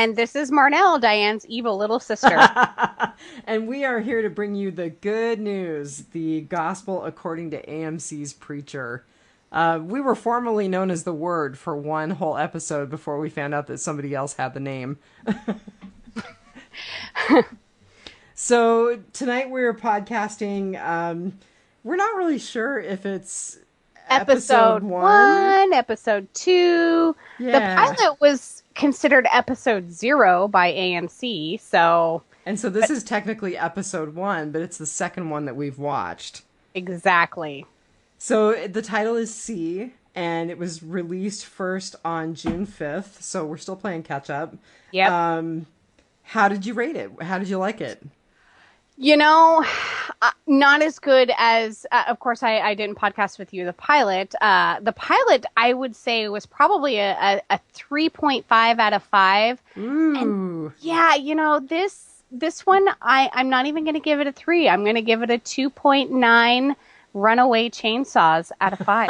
And this is Marnell, Diane's evil little sister. And we are here to bring you the good news, the gospel according to AMC's Preacher. We were formerly known as The Word for one whole episode before we found out that somebody else had the name. So tonight we're podcasting. We're not really sure if it's episode 1, episode 2. Yeah. The pilot was considered episode 0 by AMC, so... And so this is technically episode 1, but it's the second one that we've watched. Exactly. So the title is C, and it was released first on June 5th, so we're still playing catch up. Yep. How did you rate it? How did you like it? You know, not as good as, of course, I didn't podcast with you, the pilot. The pilot, I would say, was probably a 3.5 out of 5. Ooh. And yeah, you know, this one, I'm not even going to give it a 3. I'm going to give it a 2.9 runaway chainsaws out of 5.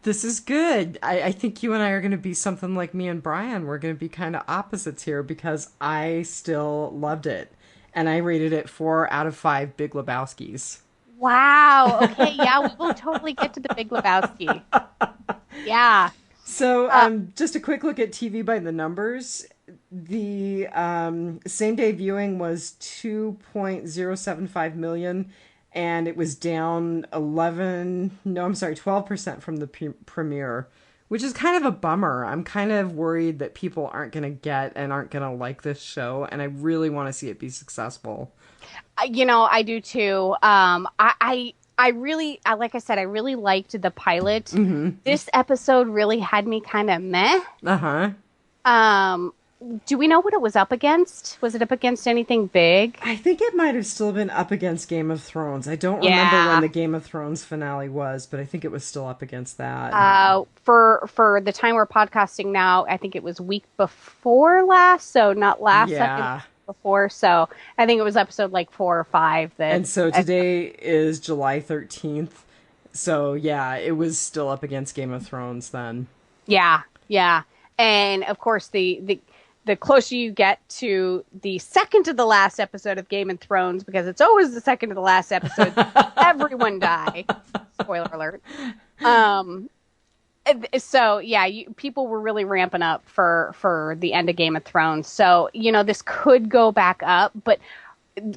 This is good. I think you and I are going to be something like me and Brian. We're going to be kind of opposites here because I still loved it. And I rated it 4 out of 5 Big Lebowskis. Wow. Okay. Yeah, we will totally get to the Big Lebowski. Yeah. So just a quick look at TV by the numbers. The same day viewing was 2.075 million. And it was down 12% from the premiere, which is kind of a bummer. I'm kind of worried that people aren't going to get and aren't going to like this show, and I really want to see it be successful. You know, I do too. I really, like I said, I really liked the pilot. Mm-hmm. This episode really had me kind of meh. Uh-huh. Do we know what it was up against? Was it up against anything big? I think it might have still been up against Game of Thrones. I don't remember when the Game of Thrones finale was, but I think it was still up against that. For the time we're podcasting now, I think it was week before last, so not last. Yeah. Before, so I think it was episode like 4 or 5. And so today is July 13th, so yeah, it was still up against Game of Thrones then. Yeah, and of course the closer you get to the second to the last episode of Game of Thrones, because it's always the second to the last episode, everyone die. Spoiler alert. So yeah, people were really ramping up for the end of Game of Thrones. So, you know, this could go back up, but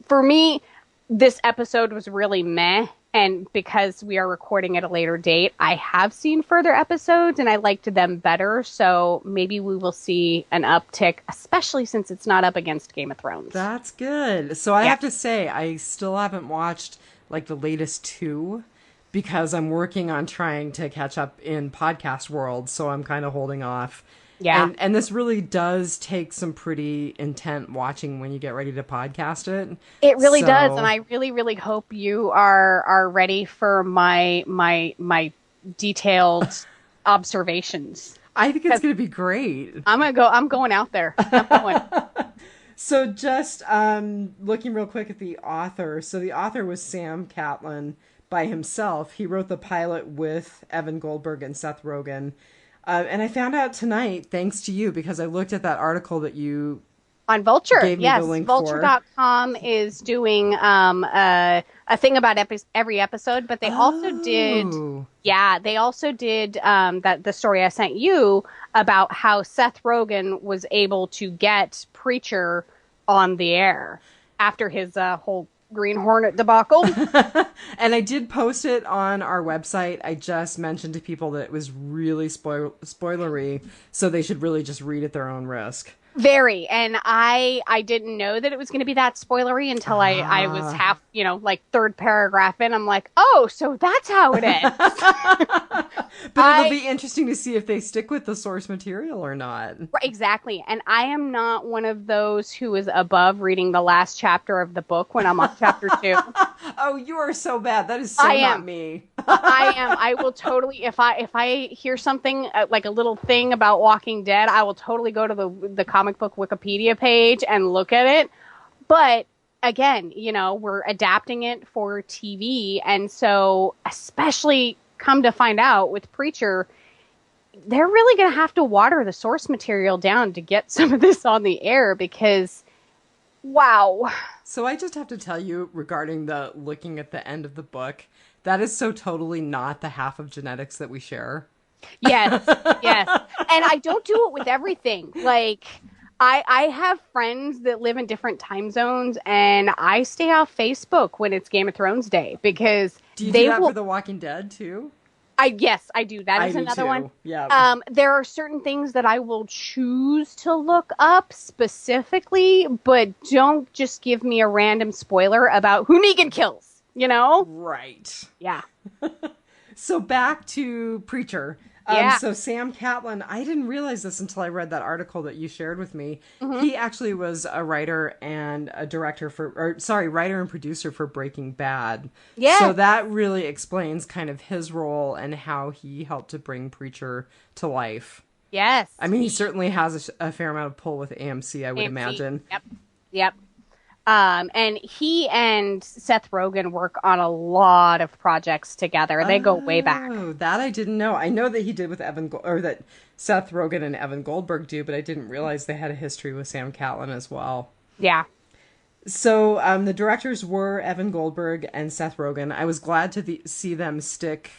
for me, this episode was really meh. And because we are recording at a later date, I have seen further episodes and I liked them better. So maybe we will see an uptick, especially since it's not up against Game of Thrones. That's good. So I have to say, I still haven't watched like the latest 2 because I'm working on trying to catch up in podcast world. So I'm kind of holding off. Yeah. And this really does take some pretty intent watching when you get ready to podcast it. It really does. And I really, really hope you are ready for my detailed observations. I think it's going to be great. I'm going out there. I'm going. So just looking real quick at the author. So the author was Sam Catlin by himself. He wrote the pilot with Evan Goldberg and Seth Rogen. And I found out tonight, thanks to you, because I looked at that article that you on Vulture. Gave me the link Vulture.com is doing a thing about every episode, but they also did that the story I sent you about how Seth Rogen was able to get Preacher on the air after his whole Green Hornet debacle. And I did post it on our website. I just mentioned to people that it was really spoilery, so they should really just read at their own risk. Very. And I didn't know that it was going to be that spoilery until I was half, like third paragraph in. I'm like, oh, so that's how it ends. But it'll be interesting to see if they stick with the source material or not. Exactly. And I am not one of those who is above reading the last chapter of the book when I'm on chapter 2. Oh, you are so bad. That is so not me. I am. I will totally, if I hear something like a little thing about Walking Dead, I will totally go to the comic book Wikipedia page and look at it. But again, we're adapting it for TV. And so especially come to find out with Preacher, they're really going to have to water the source material down to get some of this on the air because, wow. So I just have to tell you regarding the looking at the end of the book, that is so totally not the half of genetics that we share. Yes, yes. And I don't do it with everything. Like, I have friends that live in different time zones, and I stay off Facebook when it's Game of Thrones Day because Do you they do that will. for The Walking Dead too? Yes, I do. That I is do another too. one. Yeah. There are certain things that I will choose to look up specifically, but don't just give me a random spoiler about who Negan kills, you know? Right. Yeah. So back to Preacher. Yeah. So Sam Catlin, I didn't realize this until I read that article that you shared with me. Mm-hmm. He actually was a writer and a director writer and producer for Breaking Bad. Yeah. So that really explains kind of his role and how he helped to bring Preacher to life. Yes. I mean, he certainly has a fair amount of pull with AMC, I would AMC. imagine. Yep. And he and Seth Rogen work on a lot of projects together. They go way back. Oh, that I didn't know. I know that he did with or that Seth Rogen and Evan Goldberg do, but I didn't realize they had a history with Sam Catlin as well. Yeah. So the directors were Evan Goldberg and Seth Rogen. I was glad to see them stick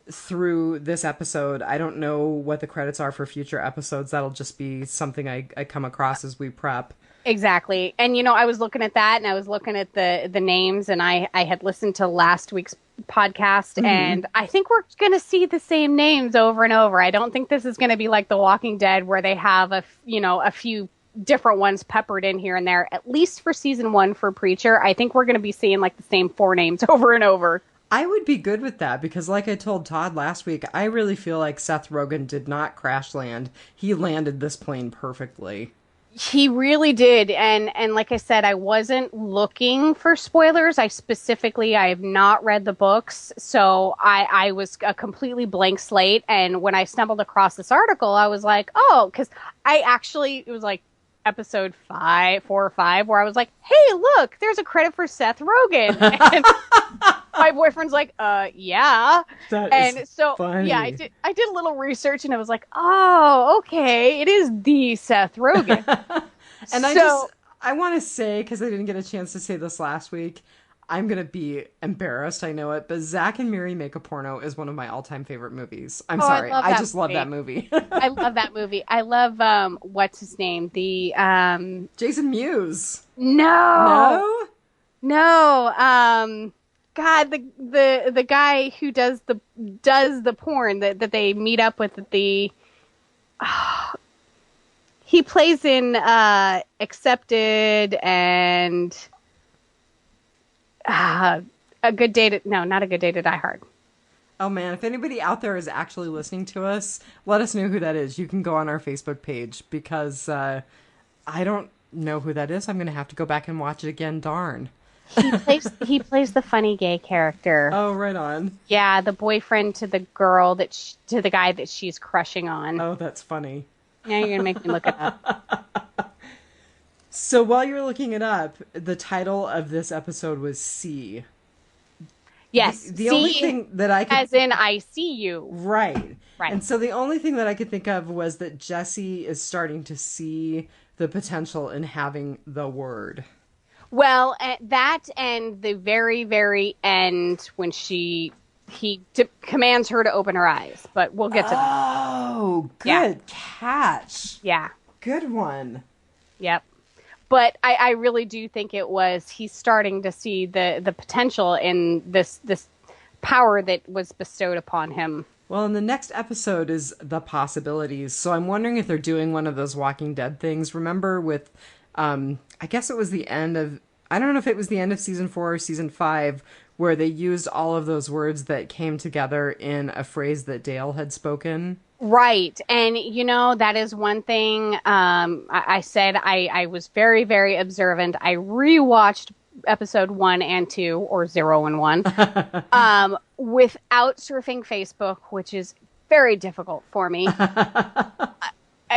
through this episode. I don't know what the credits are for future episodes. That'll just be something I come across as we prep. Exactly. And, I was looking at that and I was looking at the names and I had listened to last week's podcast and I think we're going to see the same names over and over. I don't think this is going to be like The Walking Dead where they have a few different ones peppered in here and there, at least for season 1 for Preacher. I think we're going to be seeing like the same 4 names over and over. I would be good with that because like I told Todd last week, I really feel like Seth Rogen did not crash land. He landed this plane perfectly. He really did. And like I said, I wasn't looking for spoilers. I have not read the books. So I was a completely blank slate. And when I stumbled across this article, I was like, oh, because it was like episode 4 or 5, where I was like, hey, look, there's a credit for Seth Rogen. And my boyfriend's like, yeah. That is funny. Yeah, I did a little research and I was like, oh, okay, it is the Seth Rogen. And I want to say, because I didn't get a chance to say this last week, I'm going to be embarrassed, I know it, but Zack and Miri Make a Porno is one of my all-time favorite movies. I'm sorry. I just love that movie. I love that movie. I love, what's his name? The, Jason Mewes. No. God, the guy who does the porn that they meet up with at the, he plays in, Accepted and, not a good day to Die Hard. Oh man, if anybody out there is actually listening to us, let us know who that is. You can go on our Facebook page because I don't know who that is. I'm going to have to go back and watch it again. Darn. He plays the funny gay character. Oh, right on. Yeah, the boyfriend to the girl to the guy that she's crushing on. Oh, that's funny. Now you're going to make me look it up. So while you're looking it up, the title of this episode was C. Yes. The only thing that I could... As in, I see you. Right. Right. And so the only thing that I could think of was that Jesse is starting to see the potential in having the word. Well, that and the very, very end when he commands her to open her eyes. But we'll get to that. Oh, good catch. Yeah. Good one. Yep. But I really do think he's starting to see the potential in this power that was bestowed upon him. Well, and the next episode is the possibilities. So I'm wondering if they're doing one of those Walking Dead things. Remember with, I guess it was the end of, I don't know if it was the end of season 4 or season 5, where they used all of those words that came together in a phrase that Dale had spoken. Right. And, that is one thing I said I was very, very observant. I rewatched episode 1 and 2, or 0 and 1, without surfing Facebook, which is very difficult for me.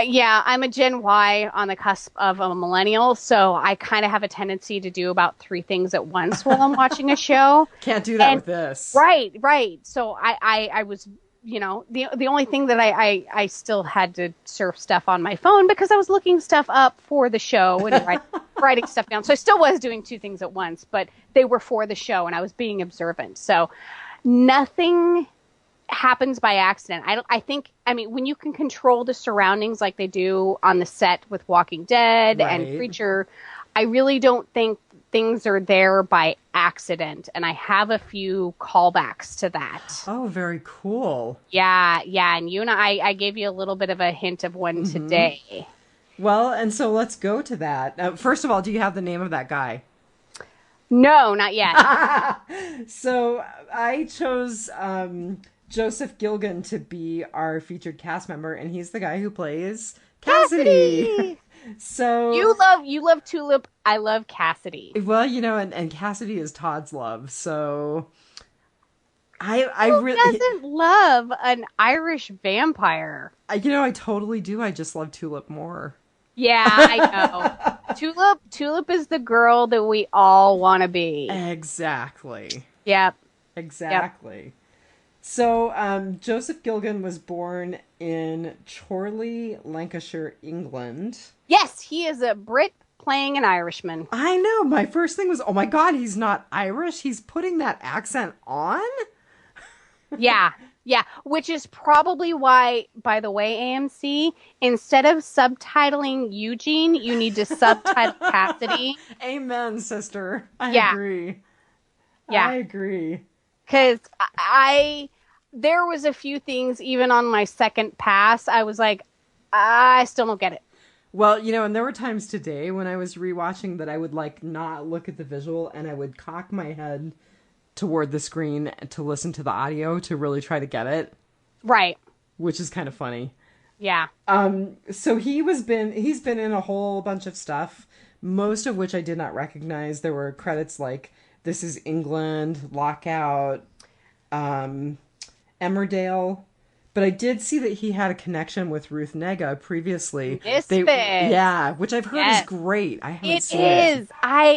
Yeah, I'm a Gen Y on the cusp of a millennial, so I kind of have a tendency to do about 3 things at once while I'm watching a show. Can't do that with this. Right. So I was the only thing that I still had to surf stuff on my phone because I was looking stuff up for the show and writing stuff down. So I still was doing two things at once, but they were for the show and I was being observant. So nothing happens by accident. I mean, when you can control the surroundings like they do on the set with Walking Dead and Preacher, I really don't think things are there by accident. And I have a few callbacks to that. Oh, very cool. Yeah. And I gave you a little bit of a hint of one today. Well, and so let's go to that. First of all, do you have the name of that guy? No, not yet. So I chose Joseph Gilgun to be our featured cast member, and he's the guy who plays Cassidy. So you love Tulip. I love Cassidy. Well, and Cassidy is Todd's love. So I Who really doesn't love an Irish vampire? I totally do. I just love Tulip more. Yeah, I know. Tulip is the girl that we all want to be. Exactly. Yep. Exactly. Yep. So, Joseph Gilgun was born in Chorley, Lancashire, England. Yes, he is a Brit playing an Irishman. I know. My first thing was, oh my God, he's not Irish. He's putting that accent on? Yeah. Which is probably why, by the way, AMC, instead of subtitling Eugene, you need to subtitle Cassidy. Amen, sister. I agree. Yeah. I agree. Because there was a few things, even on my second pass, I was like, I still don't get it. Well, and there were times today when I was rewatching that I would not look at the visual and I would cock my head toward the screen to listen to the audio to really try to get it. Right. Which is kind of funny. Yeah. So he's been in a whole bunch of stuff, most of which I did not recognize. There were credits like This Is England, Lockout, Emmerdale. But I did see that he had a connection with Ruth Negga previously. Misfits. Yeah, which I've heard is great. I haven't seen it. It is.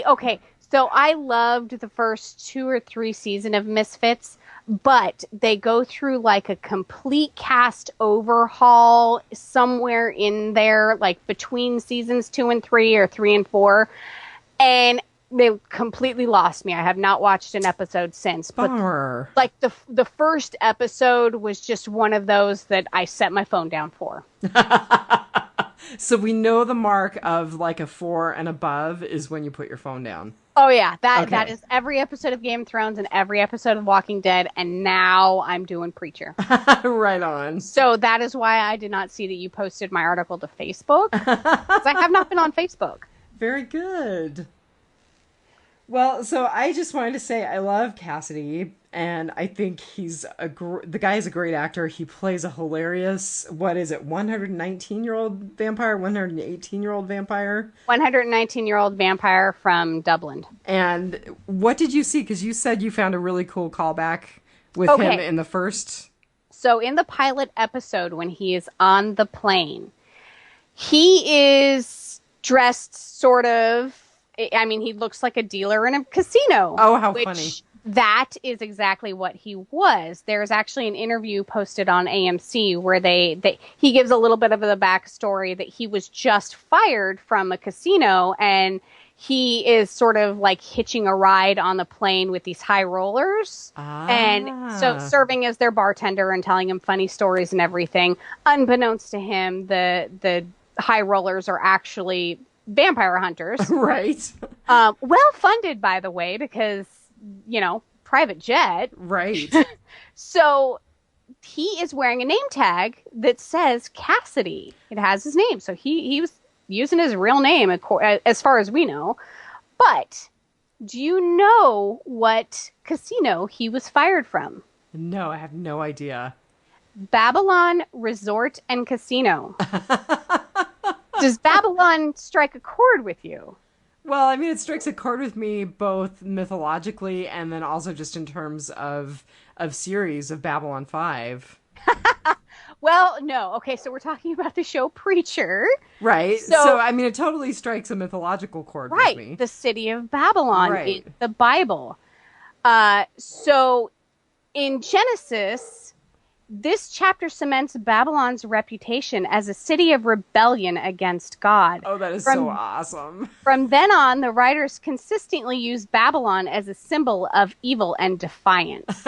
Okay. So I loved the first 2 or 3 seasons of Misfits, but they go through like a complete cast overhaul somewhere in there, like between seasons 2 and 3 or 3 and 4. And they completely lost me. I have not watched an episode since. Bummer. But like the first episode was just one of those that I set my phone down for. So we know the mark of like a 4 and above is when you put your phone down. Oh yeah, that is every episode of Game of Thrones and every episode of Walking Dead, and now I'm doing Preacher. Right on. So that is why I did not see that you posted my article to Facebook, because I have not been on Facebook. Very good. Well, so I just wanted to say I love Cassidy, and I think he's the guy is a great actor. He plays a hilarious, 119-year-old vampire, 118-year-old vampire? 119-year-old vampire from Dublin. And what did you see? Because you said you found a really cool callback with him in the first. So in the pilot episode, when he is on the plane, he is dressed sort of, I mean, he looks like a dealer in a casino. Oh, how funny. That is exactly what he was. There's actually an interview posted on AMC where he gives a little bit of the backstory that he was just fired from a casino and he is sort of like hitching a ride on the plane with these high rollers. And so serving as their bartender and telling him funny stories and everything. Unbeknownst to him, the high rollers are actually vampire hunters. Right. Well funded, by the way, because, private jet. Right. So he is wearing a name tag that says Cassidy. It has his name. So he was using his real name as far as we know. But do you know what casino he was fired from? No, I have no idea. Babylon Resort and Casino. Does Babylon strike a chord with you? Well, I mean, it strikes a chord with me both mythologically and then also just in terms of series of Babylon 5. Well, no. Okay, so we're talking about the show Preacher. Right. So I mean, it totally strikes a mythological chord with me. Right. The city of Babylon in the Bible. So in Genesis, This chapter cements Babylon's reputation as a city of rebellion against God. Oh, that is so awesome. From then on, the writers consistently use Babylon as a symbol of evil and defiance.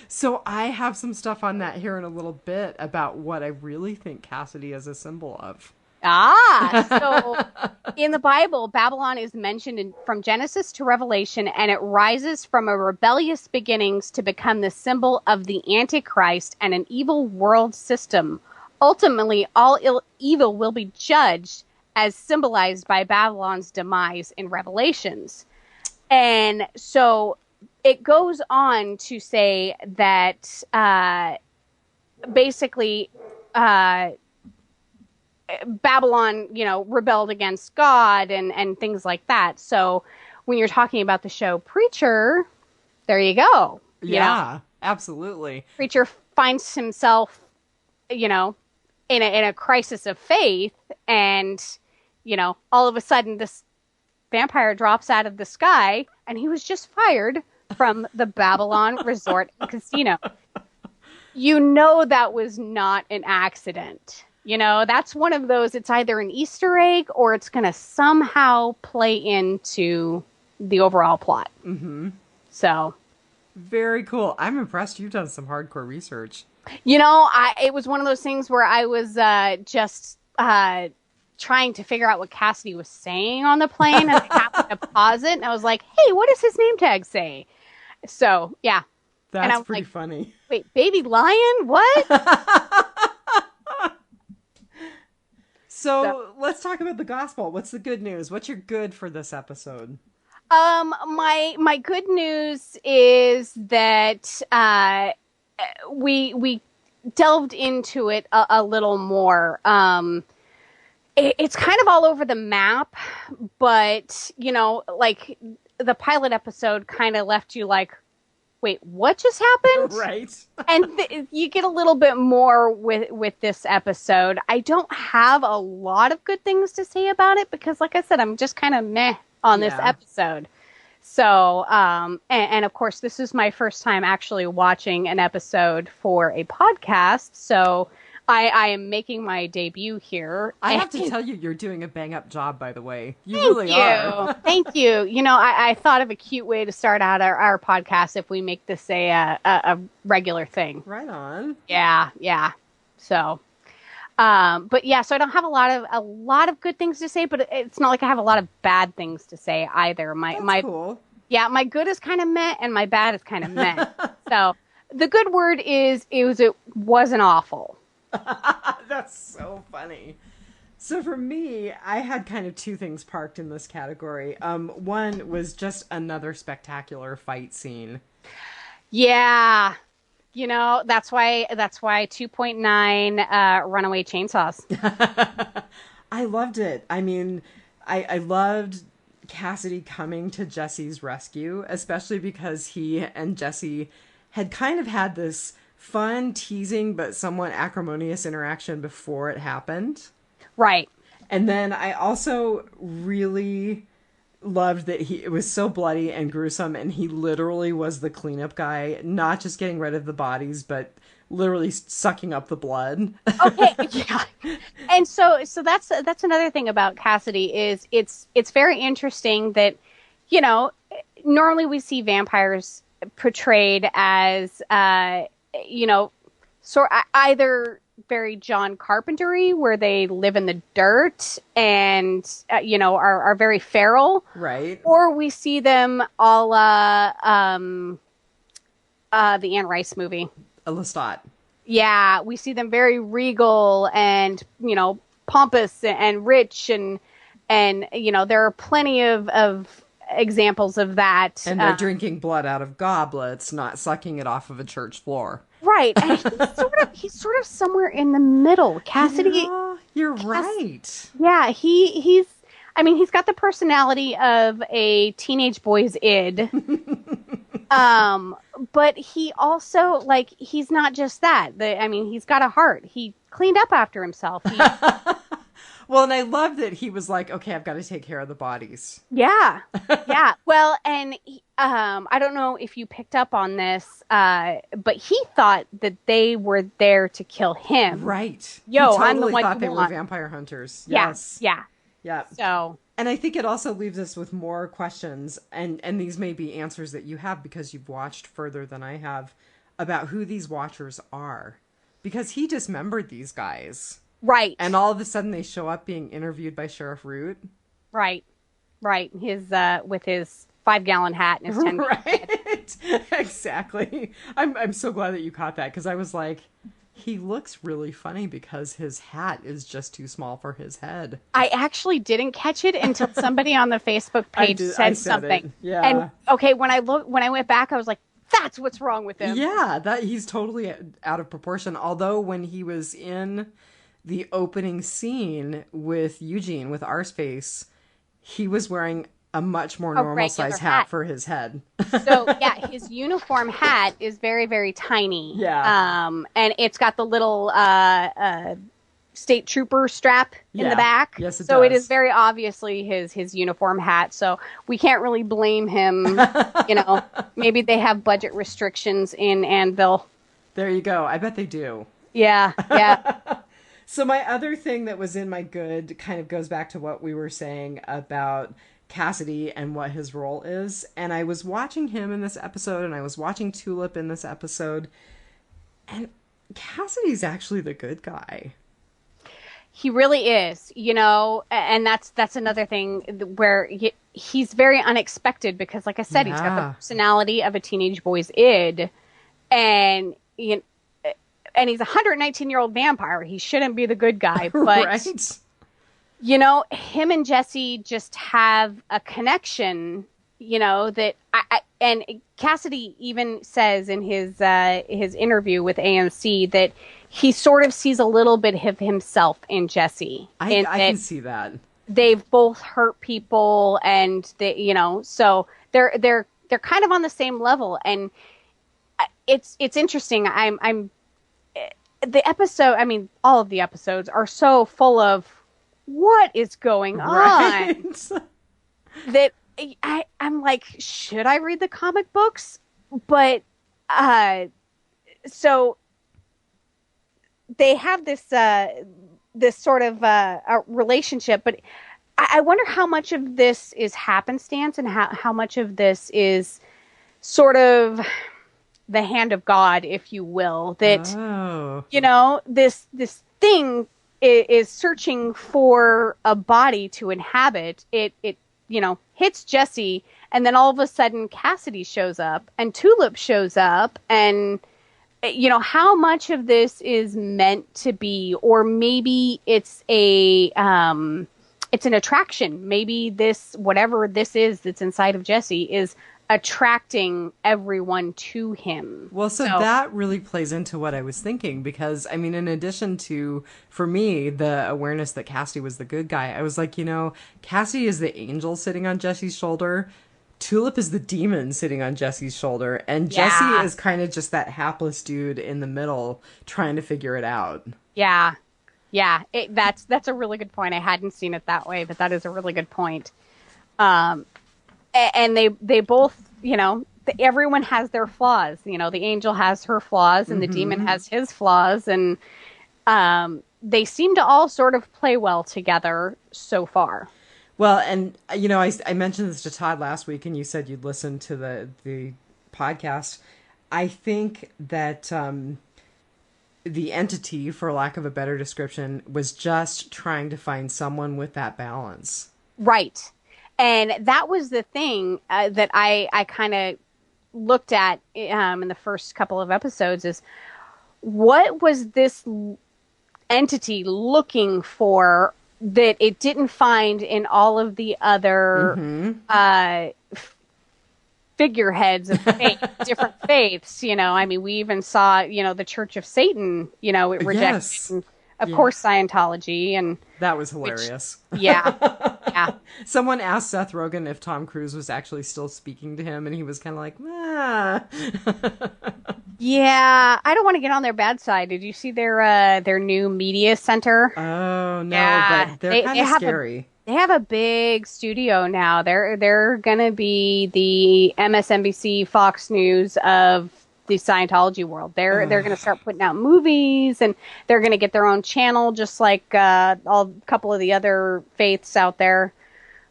So I have some stuff on that here in a little bit about what I really think Cassidy is a symbol of. So in the Bible, Babylon is mentioned from Genesis to Revelation, and it rises from a rebellious beginnings to become the symbol of the Antichrist and an evil world system. Ultimately, all evil will be judged as symbolized by Babylon's demise in Revelations. And so it goes on to say that basically Babylon, rebelled against God and things like that. So when you're talking about the show Preacher, there you go. Yeah, absolutely. Preacher finds himself, in a crisis of faith, and, all of a sudden this vampire drops out of the sky, and he was just fired from the Babylon Resort and Casino. That was not an accident. That's one of those, it's either an Easter egg or it's going to somehow play into the overall plot. Mm-hmm. So. Very cool. I'm impressed you've done some hardcore research. It was one of those things where I was just trying to figure out what Cassidy was saying on the plane, and I happened to pause it, and I was like, hey, what does his name tag say? So, yeah. That's pretty funny. Wait, baby lion? What? So let's talk about the gospel. What's the good news? What's your good for this episode? My good news is that we delved into it a little more. It's kind of all over the map, but like the pilot episode kind of left you like, wait, what just happened? Right. And you get a little bit more with this episode. I don't have a lot of good things to say about it because, like I said, I'm just kind of meh on this episode. So, and of course, this is my first time actually watching an episode for a podcast. So I am making my debut here. I have to tell you, you're doing a bang-up job, by the way. You Thank really you. are. Thank you. I thought of a cute way to start out our podcast if we make this a regular thing. Right on. Yeah. So, but yeah, so I don't have a lot of good things to say, but it's not like I have a lot of bad things to say either. That's cool. Yeah, my good is kind of meh, and my bad is kind of meh. So the good word is it wasn't awful. That's so funny. So for me, I had kind of two things parked in this category. One was just another spectacular fight scene. Yeah. That's why 2.9 runaway chainsaws. I loved it. I mean, I loved Cassidy coming to Jesse's rescue, especially because he and Jesse had kind of had this fun, teasing, but somewhat acrimonious interaction before it happened. Right. And then I also really loved that it was so bloody and gruesome, and he literally was the cleanup guy, not just getting rid of the bodies, but literally sucking up the blood. Okay, yeah. And so that's another thing about Cassidy is it's very interesting that, normally we see vampires portrayed as either very John Carpentery, where they live in the dirt and are very feral, right? Or we see them a la the Anne Rice movie, Lestat. Yeah, we see them very regal and pompous and rich and there are plenty of examples of that. And they're drinking blood out of goblets, not sucking it off of a church floor. Right. And he's sort of somewhere in the middle. Cassidy. Yeah, you're right. Yeah, he's got the personality of a teenage boy's id. But he also, he's not just that. He's got a heart. He cleaned up after himself. Well, and I love that he was like, okay, I've got to take care of the bodies. Yeah. Yeah. Well, and I don't know if you picked up on this, but he thought that they were there to kill him. Right. Yo, he totally I'm the one thought you they were want. vampire hunters. Yeah, Yes. yeah. Yeah. So, And I think it also leaves us with more questions, and these may be answers that you have because you've watched further than I have, about who these Watchers are. Because he dismembered these guys. right. And all of a sudden they show up being interviewed by Sheriff Root. Right. Right. His with his 5-gallon hat and his 10 Right. Exactly. I'm so glad that you caught that, because I was like, he looks really funny because his hat is just too small for his head. I actually didn't catch it until somebody on the Facebook page said something. It. Yeah. And okay, when I went back, I was like, that's what's wrong with him. Yeah, that he's totally out of proportion. Although when he was in the opening scene with Eugene, with Arseface, he was wearing a much more normal size hat for his head. So yeah, his uniform hat is very, very tiny. Yeah. And it's got the little state trooper strap in the back. Yes, it so does. it is very obviously his uniform hat. So we can't really blame him. Maybe they have budget restrictions in Anvil. There you go. I bet they do. Yeah, yeah. So my other thing that was in my good kind of goes back to what we were saying about Cassidy and what his role is. And I was watching him in this episode, and I was watching Tulip in this episode, and Cassidy's actually the good guy. He really is, and that's another thing where he's very unexpected because, like I said, he's got the personality of a teenage boy's id, and he's a 119-year-old vampire. He shouldn't be the good guy, but right. Him and Jesse just have a connection, that and Cassidy even says in his interview with AMC that he sort of sees a little bit of himself in Jesse. I can see that. They've both hurt people, and so they're kind of on the same level, and it's interesting. I'm the episode. I mean, all of the episodes are so full of what is going on that I'm like, should I read the comic books? But so they have this sort of a relationship, but I wonder how much of this is happenstance and how much of this is sort of the hand of God, if you will, that this thing is searching for a body to inhabit. It hits Jesse, and then all of a sudden Cassidy shows up and Tulip shows up, and how much of this is meant to be, or maybe it's an attraction. Maybe this, whatever this is that's inside of Jesse, is attracting everyone to him. Well, so that really plays into what I was thinking, because I mean, in addition to, for me, the awareness that Cassidy was the good guy, I was like, Cassidy is the angel sitting on Jesse's shoulder. Tulip is the demon sitting on Jesse's shoulder, and Jesse is kind of just that hapless dude in the middle trying to figure it out. Yeah. Yeah, that's a really good point. I hadn't seen it that way, but that is a really good point. And they both, everyone has their flaws. The angel has her flaws, and the demon has his flaws, and they seem to all sort of play well together so far. Well, and I mentioned this to Todd last week, and you said you'd listen to the podcast. I think that the entity, for lack of a better description, was just trying to find someone with that balance. Right. And that was the thing that I kind of looked at in the first couple of episodes, is what was this entity looking for that it didn't find in all of the other figureheads of faith, different faiths. I mean, we even saw, the Church of Satan, it rejected, of course, Scientology. And that was hilarious. Yeah. Someone asked Seth Rogen if Tom Cruise was actually still speaking to him, and he was kind of like, ah. Yeah, I don't want to get on their bad side. Did you see their new media center? Oh, no, but they're kind of scary. They They have a big studio now. They're gonna be the MSNBC Fox News of the Scientology world. They're gonna start putting out movies, and they're gonna get their own channel, just like a couple of the other faiths out there.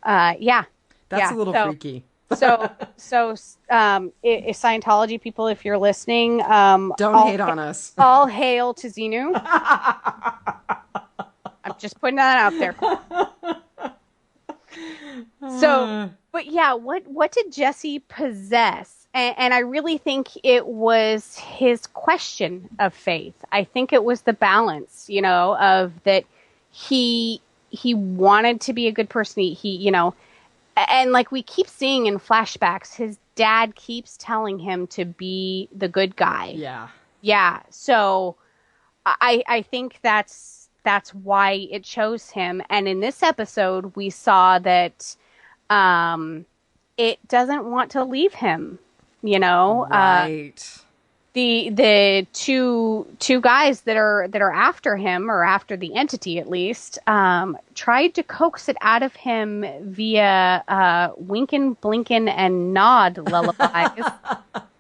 Yeah, That's a little freaky. Scientology people, if you're listening, don't hate on us. All hail to Xenu. I'm just putting that out there. So, but yeah, what did Jesse possess? And I really think it was his question of faith. I think it was the balance, of that he wanted to be a good person. He and like we keep seeing in flashbacks, his dad keeps telling him to be the good guy. Yeah. Yeah. So I think that's why it chose him. And in this episode, we saw that it doesn't want to leave him, Right. The two guys that are after him, or after the entity at least, tried to coax it out of him via winkin', blinkin', and nod lullabies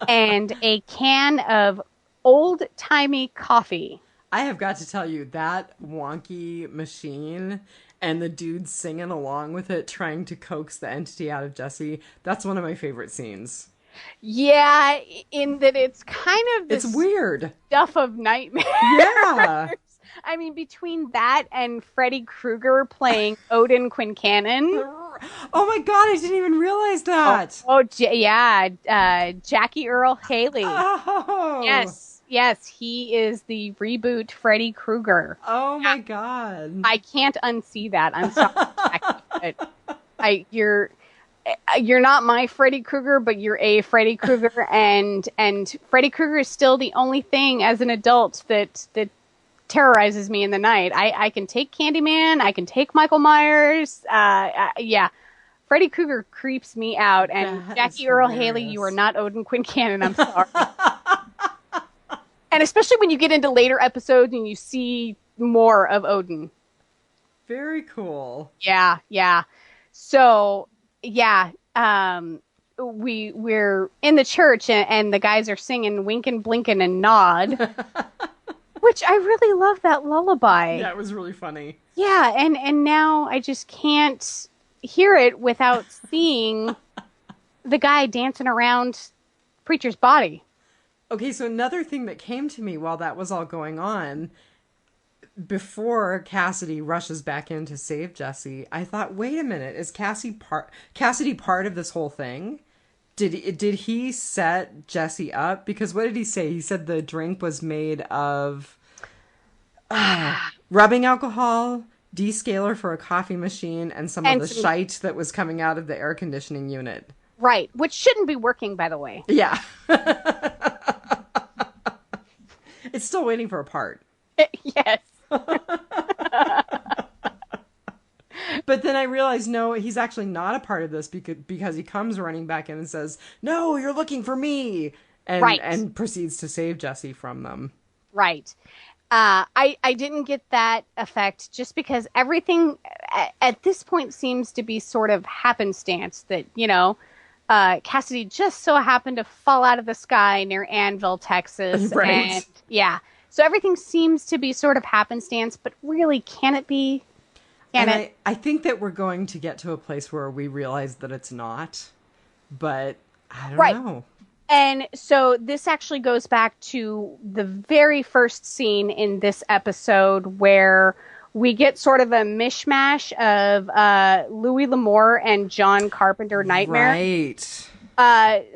and a can of old-timey coffee. I have got to tell you, that wonky machine and the dude singing along with it, trying to coax the entity out of Jesse, that's one of my favorite scenes. Yeah, in that it's kind of this it's weird stuff of nightmares. Yeah. I mean, between that and Freddy Krueger playing Odin Quincannon. Oh my god, I didn't even realize that. Jackie Earl Haley. Oh. Yes, he is the reboot Freddy Krueger. Oh my god. I can't unsee that. I'm sorry, Jackie, but you're not my Freddy Krueger, but you're a Freddy Krueger, and Freddy Krueger is still the only thing as an adult that terrorizes me in the night. I can take Candyman, I can take Michael Myers. Freddy Krueger creeps me out, and Jackie Earl Haley, you are not Odin Quincannon. I'm sorry. And especially when you get into later episodes and you see more of Odin. Very cool. Yeah. So, yeah, we're in the church and the guys are singing Winkin', Blinkin', and Nod, which I really love that lullaby. Yeah, it was really funny. Yeah, and now I just can't hear it without seeing the guy dancing around Preacher's body. Okay, so another thing that came to me while that was all going on, before Cassidy rushes back in to save Jesse, I thought, wait a minute, is Cassidy part of this whole thing? Did he set Jesse up? Because what did he say? He said the drink was made of rubbing alcohol, descaler for a coffee machine, and some of the shite that was coming out of the air conditioning unit. Right, which shouldn't be working, by the way. Yeah. It's still waiting for a part. Yes. But then I realized, no, he's actually not a part of this because he comes running back in and says, "No, you're looking for me," and proceeds to save Jesse from them. Right. I didn't get that effect just because everything at this point seems to be sort of happenstance that, Cassidy just so happened to fall out of the sky near Annville, Texas. Right. And yeah. So everything seems to be sort of happenstance, but really, can it be? I think that we're going to get to a place where we realize that it's not, but I don't know. And so this actually goes back to the very first scene in this episode where we get sort of a mishmash of Louis L'Amour and John Carpenter Nightmare. Right.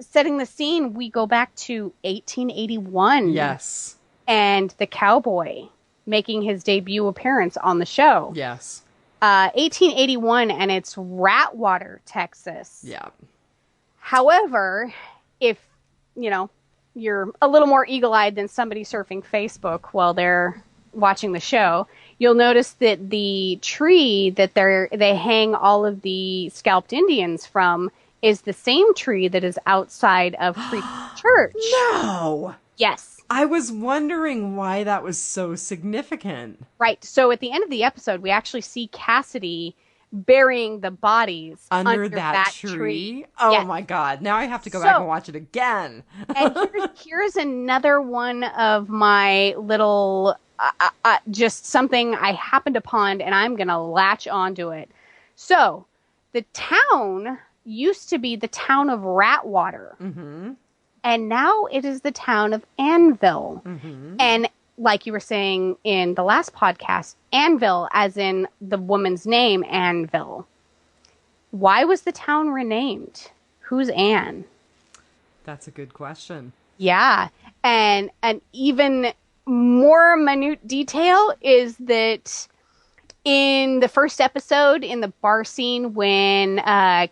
Setting the scene, we go back to 1881. Yes. And the cowboy making his debut appearance on the show. Yes. 1881, and it's Ratwater, Texas. Yeah. However, if, you're a little more eagle-eyed than somebody surfing Facebook while they're watching the show, you'll notice that the tree that they hang all of the scalped Indians from is the same tree that is outside of Creek Church. No! Yes. I was wondering why that was so significant. Right. So at the end of the episode, we actually see Cassidy burying the bodies under that tree. Oh yes. my God. Now I have to go back and watch it again. And here's another one of my little, just something I happened upon, and I'm going to latch onto it. So the town used to be the town of Ratwater. Mm-hmm. And now it is the town of Anvil. Mm-hmm. And like you were saying in the last podcast, Anvil, as in the woman's name, Anvil. Why was the town renamed? Who's Anne? That's a good question. Yeah. And an even more minute detail is that in the first episode, in the bar scene, when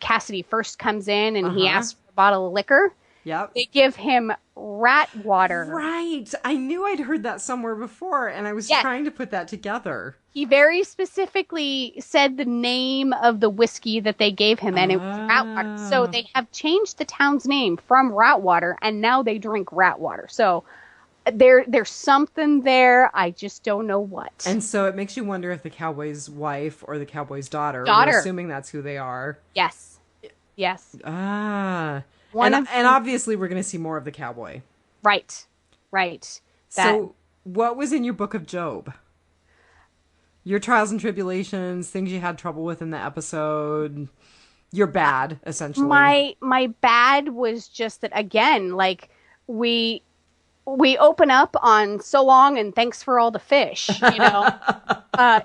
Cassidy first comes in and he asks for a bottle of liquor, yep, they give him rat water. Right. I knew I'd heard that somewhere before, and I was trying to put that together. He very specifically said the name of the whiskey that they gave him, and it was Ratwater. So they have changed the town's name from Ratwater, and now they drink Ratwater. So there's something there. I just don't know what. And so it makes you wonder if the cowboy's wife or the cowboy's daughter. We're assuming that's who they are. Yes. Yes. And obviously we're going to see more of the cowboy. Right. Right. So what was in your book of Job? Your trials and tribulations, things you had trouble with in the episode. Your bad, essentially. My bad was just that, again, like we open up on so long and thanks for all the fish, you know.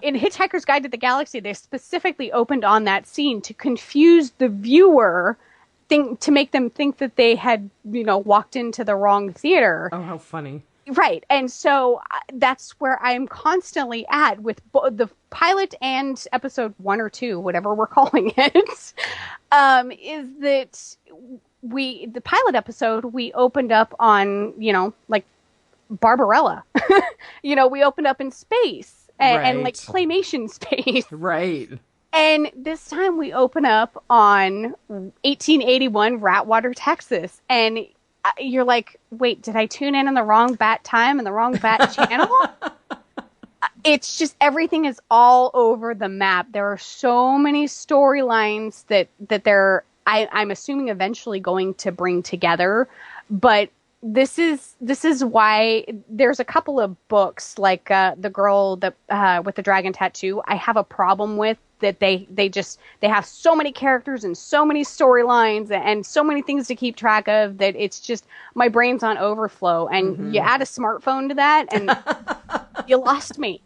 In Hitchhiker's Guide to the Galaxy, they specifically opened on that scene to confuse the viewer, to make them think that they had, you know, walked into the wrong theater. Oh, how funny. Right. And so that's where I'm constantly at with the pilot and episode 1 or 2, whatever we're calling it, is that the pilot episode, we opened up on, you know, like Barbarella. You know, we opened up in space and like claymation space. Right. And this time we open up on 1881 Ratwater, Texas. And you're like, wait, did I tune in the wrong bat time and the wrong bat channel? It's just, everything is all over the map. There are so many storylines that they're, I'm assuming, eventually going to bring together. But this is why there's a couple of books, like the girl that with the dragon tattoo, I have a problem with. That they have so many characters and so many storylines and so many things to keep track of that it's just, my brain's on overflow. And you add a smartphone to that and you lost me.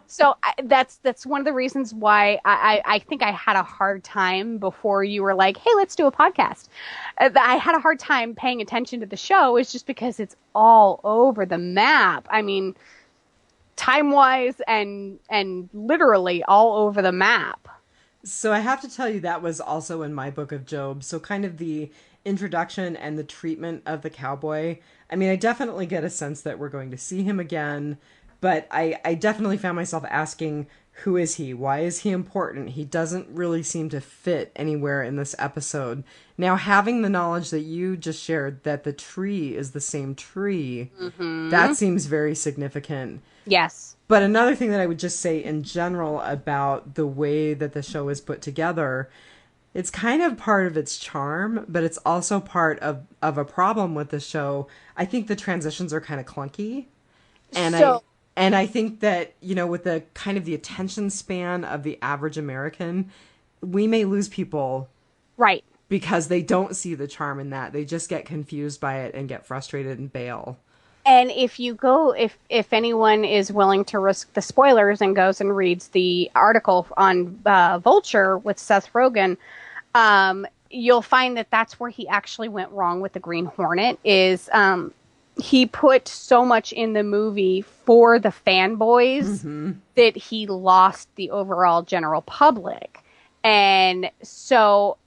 So that's one of the reasons why I think I had a hard time before you were like, hey, let's do a podcast. I had a hard time paying attention to the show, is just because it's all over the map. I mean, time-wise and literally all over the map. So I have to tell you, that was also in my book of Job. So kind of the introduction and the treatment of the cowboy. I mean, I definitely get a sense that we're going to see him again, but I definitely found myself asking, who is he? Why is he important? He doesn't really seem to fit anywhere in this episode. Now, having the knowledge that you just shared, that the tree is the same tree, that seems very significant. Yes. But another thing that I would just say in general about the way that the show is put together, it's kind of part of its charm, but it's also part of a problem with the show. I think the transitions are kind of clunky. And I think that, you know, with the kind of the attention span of the average American, we may lose people. Right. Because they don't see the charm in that. They just get confused by it and get frustrated and bail. And if anyone is willing to risk the spoilers and goes and reads the article on Vulture with Seth Rogen, you'll find that that's where he actually went wrong with the Green Hornet. Is he put so much in the movie for the fanboys that he lost the overall general public. And so,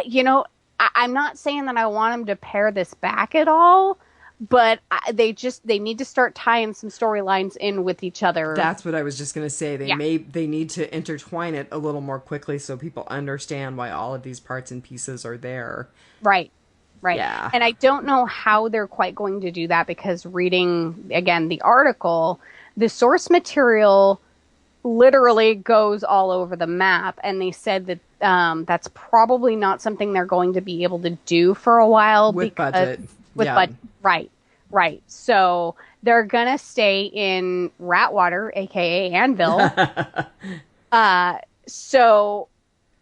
you know, I'm not saying that I want him to pare this back at all. But they need to start tying some storylines in with each other. That's what I was just going to say. They need to intertwine it a little more quickly so people understand why all of these parts and pieces are there. Right. Right. Yeah. And I don't know how they're quite going to do that, because reading, again, the article, the source material literally goes all over the map. And they said that that's probably not something they're going to be able to do for a while With because budget. with Yeah. budget. Right. So they're gonna stay in Ratwater, aka Anvil. So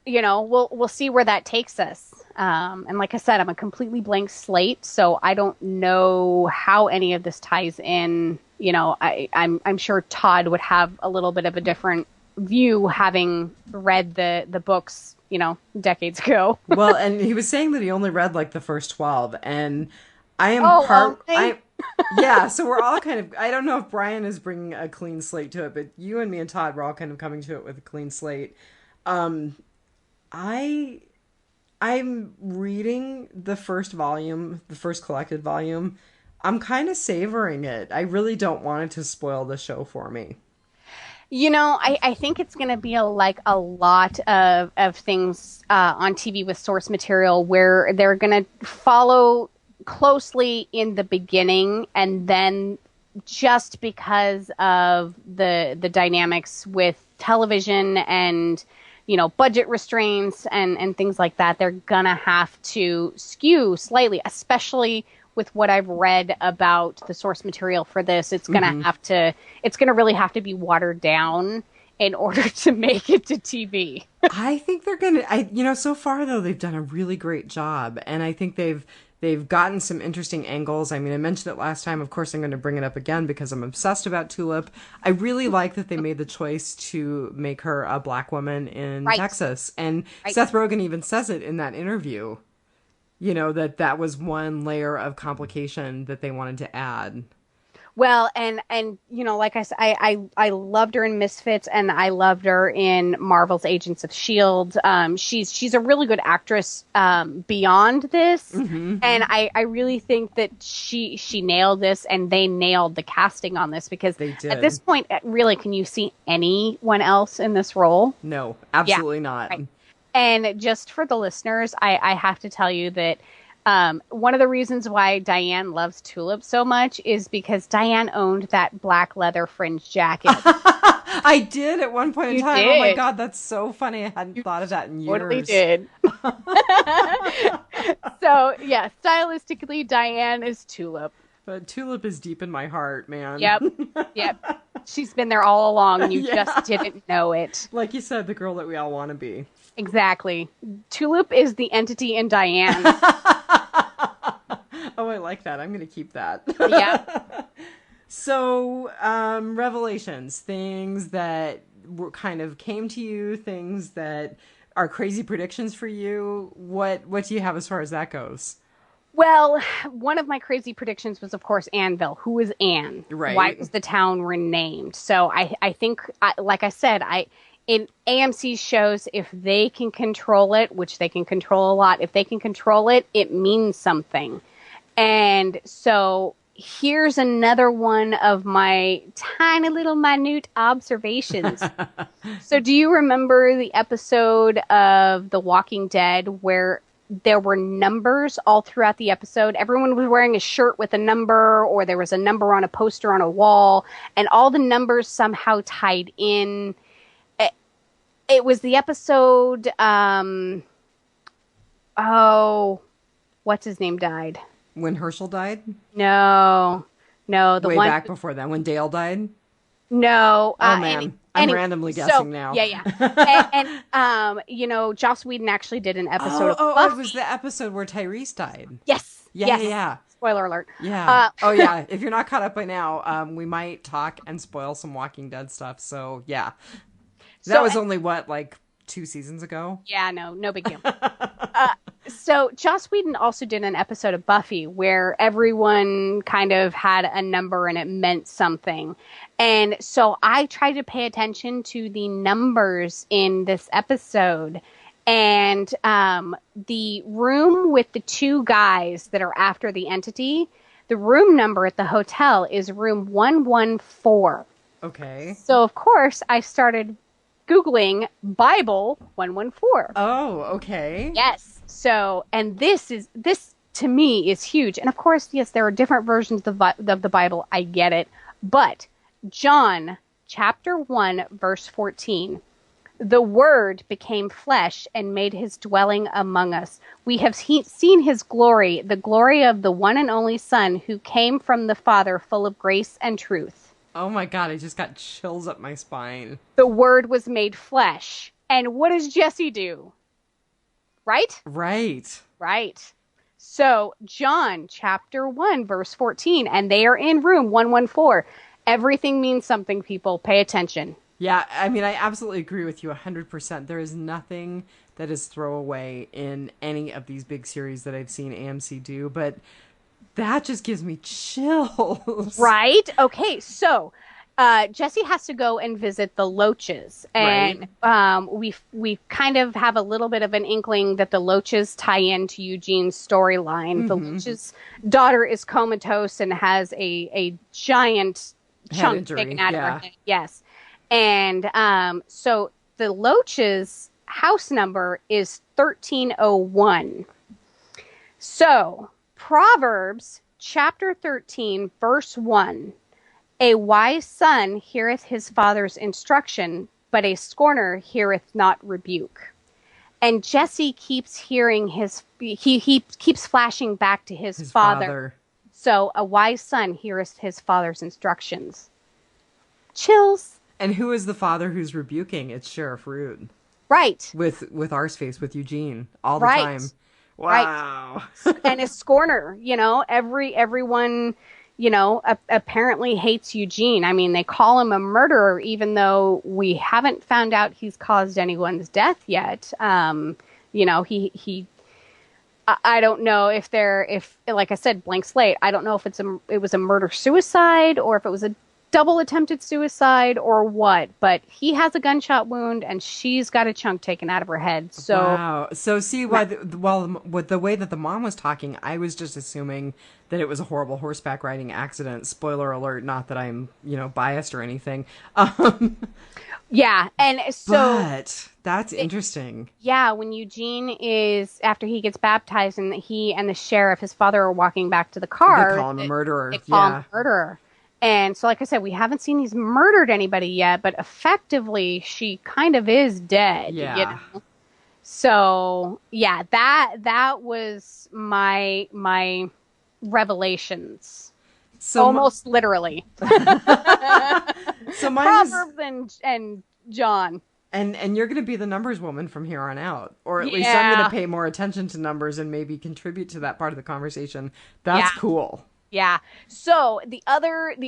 we'll see where that takes us. And like I said, I'm a completely blank slate, so I don't know how any of this ties in. I'm sure Todd would have a little bit of a different view, having read the books, decades ago. Well, and he was saying that he only read like the first 12, and I am yeah, so we're all kind of, I don't know if Brian is bringing a clean slate to it, but you and me and Todd were all kind of coming to it with a clean slate. I'm reading the first volume, the first collected volume. I'm kind of savoring it. I really don't want it to spoil the show for me. I think it's going to be like a lot of things on TV with source material where they're going to follow closely in the beginning, and then just because of the dynamics with television and budget restraints and things like that, they're gonna have to skew slightly, especially with what I've read about the source material for this. It's gonna really have to be watered down in order to make it to TV. I think they're gonna. So far though, they've done a really great job, and I think they've gotten some interesting angles. I mean, I mentioned it last time. Of course, I'm going to bring it up again because I'm obsessed about Tulip. I really like that they made the choice to make her a black woman in Texas. And Seth Rogen even says it in that interview, that was one layer of complication that they wanted to add. Well, and like I said, I loved her in Misfits, and I loved her in Marvel's Agents of S.H.I.E.L.D. She's a really good actress beyond this, and I really think that she nailed this, and they nailed the casting on this, because they did. At this point, really, can you see anyone else in this role? No, absolutely not. Right. And just for the listeners, I have to tell you that one of the reasons why Diane loves Tulip so much is because Diane owned that black leather fringe jacket. I did at one point in time. Did. Oh my God, that's so funny. I hadn't thought of that in years. Totally did. So, yeah, stylistically, Diane is Tulip. But Tulip is deep in my heart, man. Yep. She's been there all along, and you just didn't know it. Like you said, the girl that we all want to be. Exactly. Tulip is the entity in Diane. Oh, I like that. I'm going to keep that. Yeah. So, revelations, things that were kind of came to you, things that are crazy predictions for you. What do you have as far as that goes? Well, one of my crazy predictions was, of course, Anvil. Who is Anne? Right. Why was the town renamed? So I think, like I said, in AMC's shows, if they can control it, which they can control a lot, if they can control it, it means something. And so here's another one of my tiny little minute observations. So do you remember the episode of The Walking Dead where there were numbers all throughout the episode? Everyone was wearing a shirt with a number, or there was a number on a poster on a wall, and all the numbers somehow tied in. It was the episode, what's his name died? When Herschel died? No, the Way one back before that, when Dale died? No. Oh, man. I'm randomly guessing now. Yeah. and Joss Whedon actually did an episode of Buffy. It was the episode where Tyrese died. Yes. Yeah. Spoiler alert. Yeah. Yeah. If you're not caught up by now, we might talk and spoil some Walking Dead stuff. So, yeah. That was only, 2 seasons ago? Yeah, no big deal. So Joss Whedon also did an episode of Buffy where everyone kind of had a number and it meant something. And so I tried to pay attention to the numbers in this episode. And the room with the two guys that are after the entity, the room number at the hotel is room 114. Okay. So, of course, I started Googling Bible 114. Oh, okay. Yes. So, and this to me is huge. And of course, yes, there are different versions of the Bible. I get it. But John chapter 1, verse 14. The Word became flesh and made his dwelling among us. We have seen his glory, the glory of the one and only Son who came from the Father, full of grace and truth. Oh my God, I just got chills up my spine. The Word was made flesh. And what does Jesse do? Right? Right. Right. So, John chapter 1, verse 14, and they are in room 114. Everything means something, people. Pay attention. Yeah, I mean, I absolutely agree with you 100%. There is nothing that is throwaway in any of these big series that I've seen AMC do, but that just gives me chills. Right? Okay, so Jesse has to go and visit the Loaches, and we kind of have a little bit of an inkling that the Loaches tie into Eugene's storyline. The Loaches' daughter is comatose and has a giant chunk taken out of her head. Yes. And so the Loaches' house number is 1301. So, Proverbs chapter 13, verse 1. A wise son heareth his father's instruction, but a scorner heareth not rebuke. And Jesse keeps hearing he keeps flashing back to his father. So, a wise son heareth his father's instructions. Chills. And who is the father who's rebuking? It's Sheriff Rude. Right. With Arseface, with Eugene, all the time. Wow. Right. And a scorner, everyone, apparently hates Eugene. I mean, they call him a murderer, even though we haven't found out he's caused anyone's death yet. I don't know if like I said, blank slate. I don't know if it was a murder-suicide or if it was a double attempted suicide or what, but he has a gunshot wound and she's got a chunk taken out of her head. So wow. So see why with the way that the mom was talking, I was just assuming that it was a horrible horseback riding accident. Spoiler alert, not that I'm, biased or anything. Yeah, and so but that's interesting. Yeah, when Eugene after he gets baptized and he and the sheriff, his father, are walking back to the car, they call him a murderer. They call him a murderer. And so, like I said, we haven't seen he's murdered anybody yet, but effectively, she kind of is dead. Yeah. So, yeah, that was my revelations. So almost literally. So mine Proverbs and John. And you're going to be the numbers woman from here on out. Or at least I'm going to pay more attention to numbers and maybe contribute to that part of the conversation. That's cool. Yeah. So the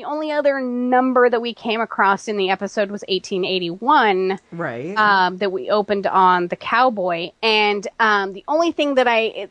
only other number that we came across in the episode was 1881. Right. That we opened on the cowboy. And the only thing that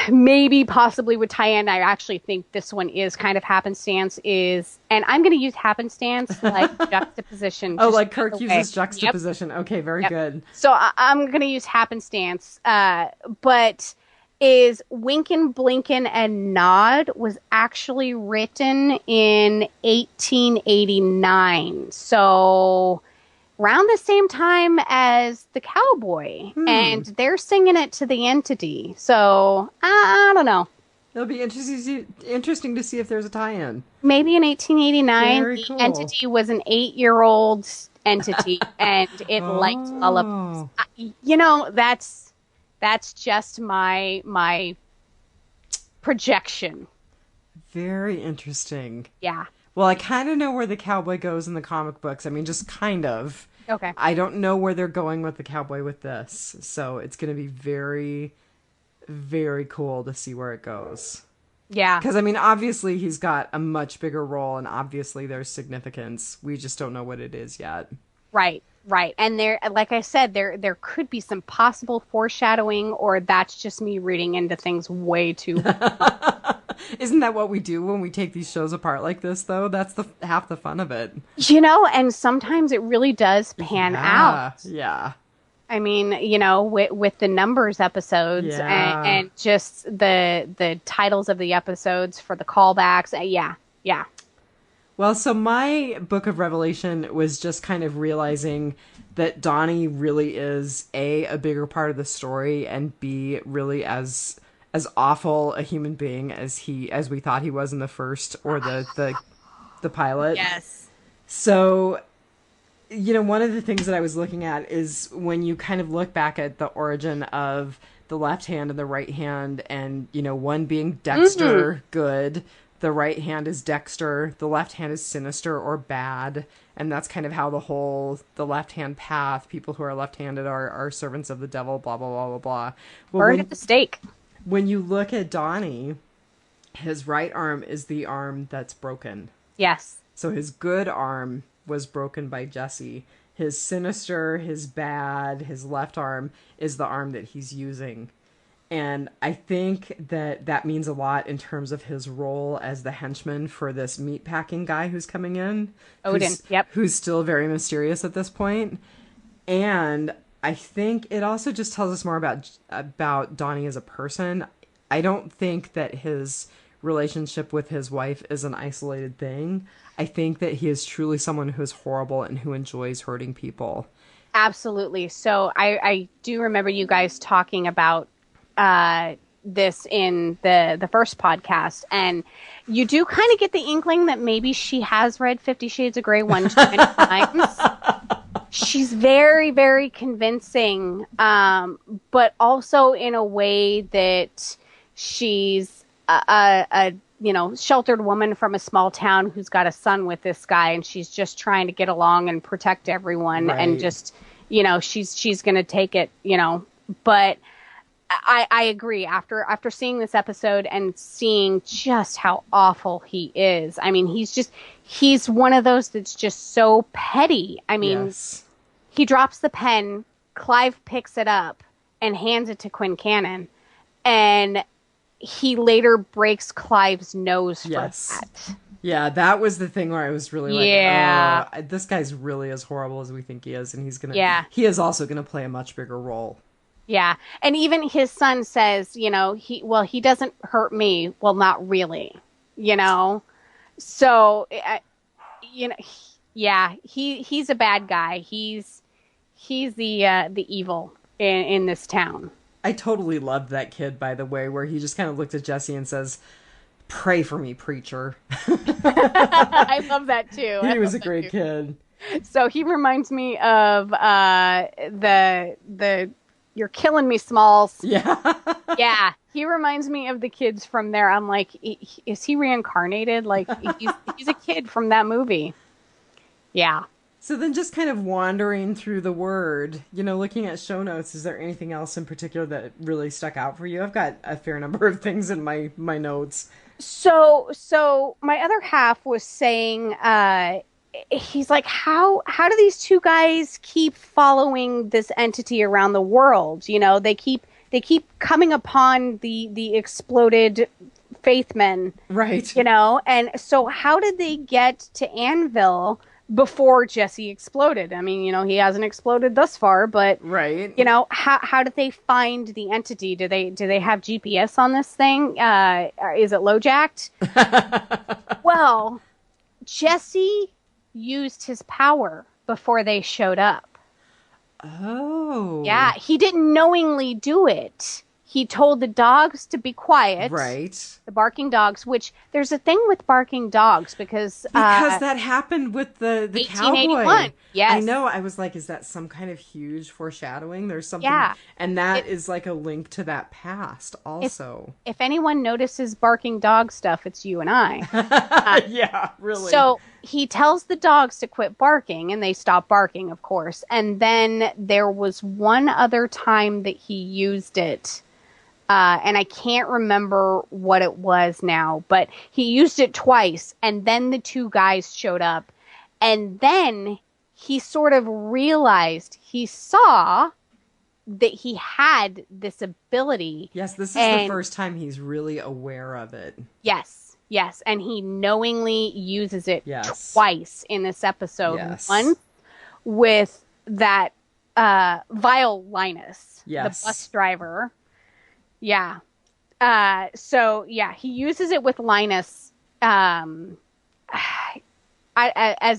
maybe possibly would tie in, I actually think this one is kind of happenstance, is, and I'm going to use happenstance like juxtaposition. Oh, like Kirk uses juxtaposition. Yep. Okay, very good. So I'm going to use happenstance, but is Winkin', Blinkin', and Nod was actually written in 1889. So around the same time as the cowboy. And they're singing it to the entity. So I don't know. It'll be interesting to see if there's a tie-in. Maybe in 1889, Very the cool. entity was an 8-year-old entity and it liked lullabies. That's just my projection. Very interesting. Yeah. Well, I kind of know where the cowboy goes in the comic books. I mean, just kind of. Okay. I don't know where they're going with the cowboy with this. So it's going to be very, very cool to see where it goes. Yeah. Because, I mean, obviously he's got a much bigger role and obviously there's significance. We just don't know what it is yet. Right. And there, like I said, there could be some possible foreshadowing, or that's just me reading into things way too. Isn't that what we do when we take these shows apart like this, though? That's half the fun of it. And sometimes it really does pan out. Yeah. I mean, with the numbers episodes and just the titles of the episodes for the callbacks. Yeah. Well, so my book of Revelation was just kind of realizing that Donnie really is a bigger part of the story, and B, really as awful a human being as we thought he was in the first or the pilot. Yes. So, you know, one of the things that I was looking at is when you kind of look back at the origin of the left hand and the right hand, and, you know, one being Dexter, good, the right hand is Dexter, the left hand is sinister or bad. And that's kind of how the left hand path, people who are left handed are servants of the devil, blah, blah, blah, blah, blah. Well, Burned at the stake. when you look at Donnie, his right arm is the arm that's broken. Yes. So his good arm was broken by Jesse. His sinister, his bad, his left arm is the arm that he's using. And I think that that means a lot in terms of his role as the henchman for this meatpacking guy who's coming in. Odin, yep. Who's still very mysterious at this point. And I think it also just tells us more about Donnie as a person. I don't think that his relationship with his wife is an isolated thing. I think that he is truly someone who is horrible and who enjoys hurting people. Absolutely. So I do remember you guys talking about this in the first podcast, and you do kind of get the inkling that maybe she has read 50 Shades of Grey one too many times. She's very, very convincing, but also in a way that she's a sheltered woman from a small town who's got a son with this guy, and she's just trying to get along and protect everyone, right. And just, she's going to take it, but I agree. After seeing this episode and seeing just how awful he is, I mean, he's one of those that's just so petty. I mean, yes. He drops the pen, Clive picks it up and hands it to Quincannon, and he later breaks Clive's nose for that. Yeah, that was the thing where I was really like, oh, this guy's really as horrible as we think he is, and he is also gonna play a much bigger role. Yeah, and even his son says, he doesn't hurt me. Well, not really, So, he's a bad guy. He's the evil in this town. I totally loved that kid, by the way, where he just kind of looked at Jesse and says, "Pray for me, preacher." I love that too. He was a great kid. So he reminds me of the "You're killing me, Smalls." Yeah. Yeah. He reminds me of the kids from there. I'm like, is he reincarnated? Like, he's a kid from that movie. Yeah. So then just kind of wandering through the word, looking at show notes, is there anything else in particular that really stuck out for you? I've got a fair number of things in my notes. So my other half was saying, he's like, how do these two guys keep following this entity around the world? They keep coming upon the exploded Faithmen, right? And so how did they get to Anvil before Jesse exploded? I mean, he hasn't exploded thus far, but right. How did they find the entity? Do they have GPS on this thing? Is it low-jacked? Well, Jesse used his power before they showed up. Oh. Yeah, he didn't knowingly do it. He told the dogs to be quiet. Right. The barking dogs, which there's a thing with barking dogs because that happened with the 1881. Cowboy. Yes. I know. I was like, is that some kind of huge foreshadowing? There's something. Yeah. And that is like a link to that past also. If anyone notices barking dog stuff, it's you and I. Yeah, really. So he tells the dogs to quit barking, and they stop barking, of course. And then there was one other time that he used it. And I can't remember what it was now, but he used it twice, and then the two guys showed up, and then he sort of realized, he saw that he had this ability. Yes, this is the first time he's really aware of it. Yes, and he knowingly uses it twice in this episode. Yes. One with that vile Linus, the bus driver. Yeah. He uses it with Linus as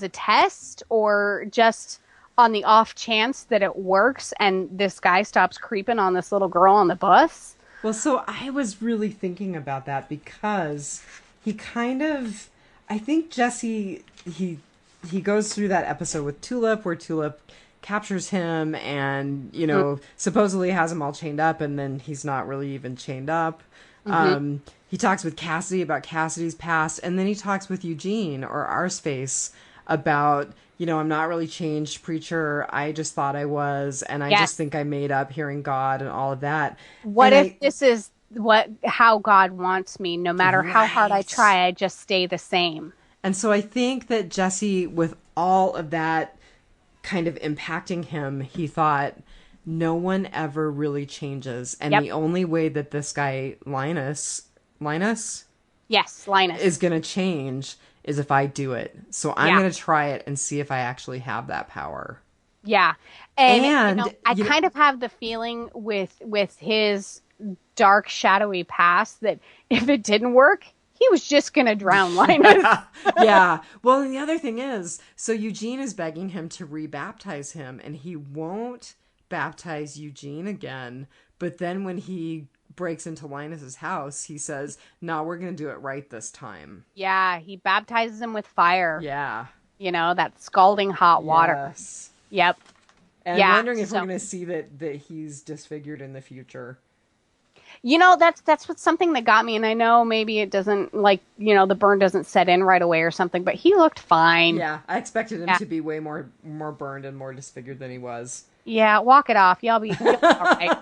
a test, or just on the off chance that it works and this guy stops creeping on this little girl on the bus. Well, so I was really thinking about that because he kind of, I think Jesse, he he goes through that episode with Tulip, where Tulip captures him and, supposedly has him all chained up, and then he's not really even chained up. He talks with Cassidy about Cassidy's past, and then he talks with Eugene, or Arseface, about, I'm not really changed, preacher. I just thought I was, and I just think I made up hearing God and all of that. What if this is how God wants me? No matter how hard I try, I just stay the same. And so I think that Jesse, with all of that kind of impacting him, he thought, no one ever really changes. And the only way that this guy, Linus? Yes, Linus. Is going to change is if I do it. So I'm going to try it and see if I actually have that power. Yeah. And I kind of have the feeling with his dark, shadowy past that if it didn't work, he was just going to drown Linus. Yeah. Well, and the other thing is, so Eugene is begging him to rebaptize him, and he won't baptize Eugene again. But then when he breaks into Linus's house, he says, no, we're going to do it right this time. Yeah. He baptizes him with fire. Yeah. That scalding hot water. Yes. Yep. And I'm wondering if we're going to see that he's disfigured in the future. That's what's something that got me, and I know maybe it doesn't, the burn doesn't set in right away or something, but he looked fine. Yeah, I expected him to be way more burned and more disfigured than he was. Yeah, walk it off. You'll be all right.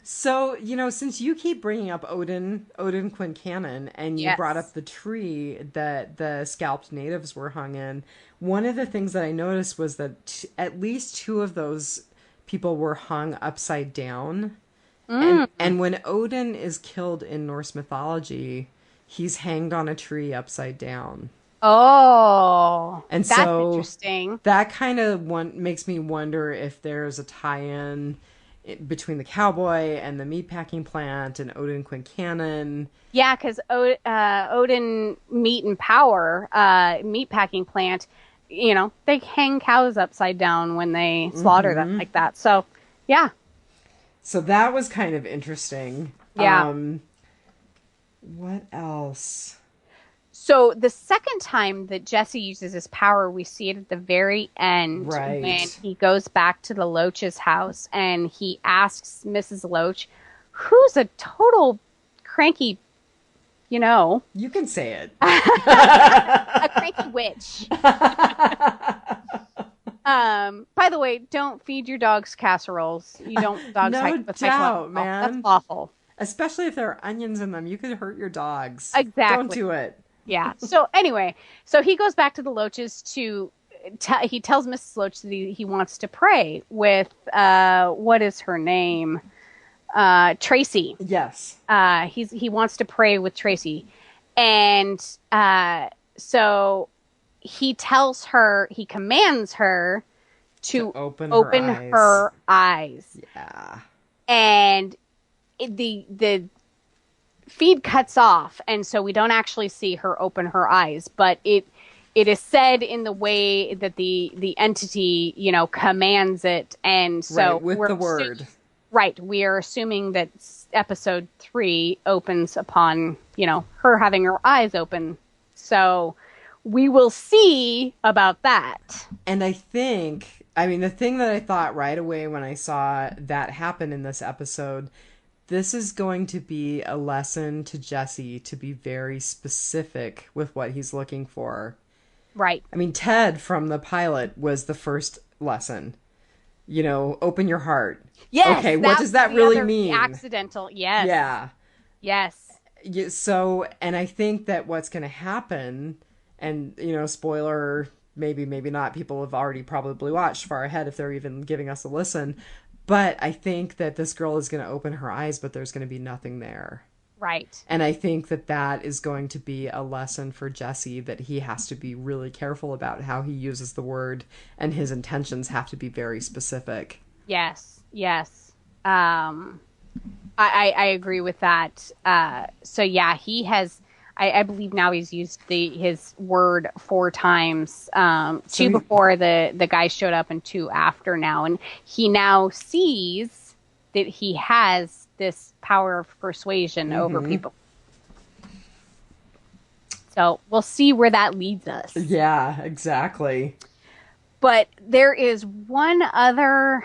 So, since you keep bringing up Odin Quincannon, and you brought up the tree that the scalped natives were hung in, one of the things that I noticed was that at least 2 of those people were hung upside down. And when Odin is killed in Norse mythology, he's hanged on a tree upside down. Oh, and that's so interesting. That kind of makes me wonder if there's a tie-in between the cowboy and the meatpacking plant and Odin Quincannon. Yeah, because Odin Meat and Power meatpacking plant, they hang cows upside down when they slaughter them like that. So, yeah. So that was kind of interesting. Yeah. What else? So the second time that Jesse uses his power, we see it at the very end when he goes back to the Loach's house and he asks Mrs. Loach, who's a total cranky, You can say it. a cranky witch. By the way, don't feed your dogs casseroles. You don't dogs no doubt, man. That's awful. Especially if there are onions in them, you could hurt your dogs. Exactly. Don't do it. Yeah. So anyway, he goes back to the Loaches to he tells Mrs. Loach that he wants to pray with what is her name? Tracy. Yes. He wants to pray with Tracy, and so he commands her to open her eyes. Yeah. And the feed cuts off, and so we don't actually see her open her eyes, but it is said in the way that the entity, commands it, and so with the word. Right. We are assuming that episode 3 opens upon, her having her eyes open. So we will see about that. And the thing that I thought right away when I saw that happen in this episode, this is going to be a lesson to Jesse to be very specific with what he's looking for. Right. Ted from the pilot was the first lesson. Open your heart. Yes. Okay, what does that really mean? Accidental. Yes. Yeah. Yes. So, and I think that what's going to happen, and, spoiler, maybe not, people have already probably watched far ahead if they're even giving us a listen, but I think that this girl is going to open her eyes, but there's going to be nothing there. Right. And I think that is going to be a lesson for Jesse, that he has to be really careful about how he uses the word, and his intentions have to be very specific. Yes. I agree with that. So yeah, he has, I believe now he's used his word 4 times, 2 before the guy showed up and 2 after now. And he now sees that he has this power of persuasion over people. So we'll see where that leads us. Yeah, exactly. But there is one other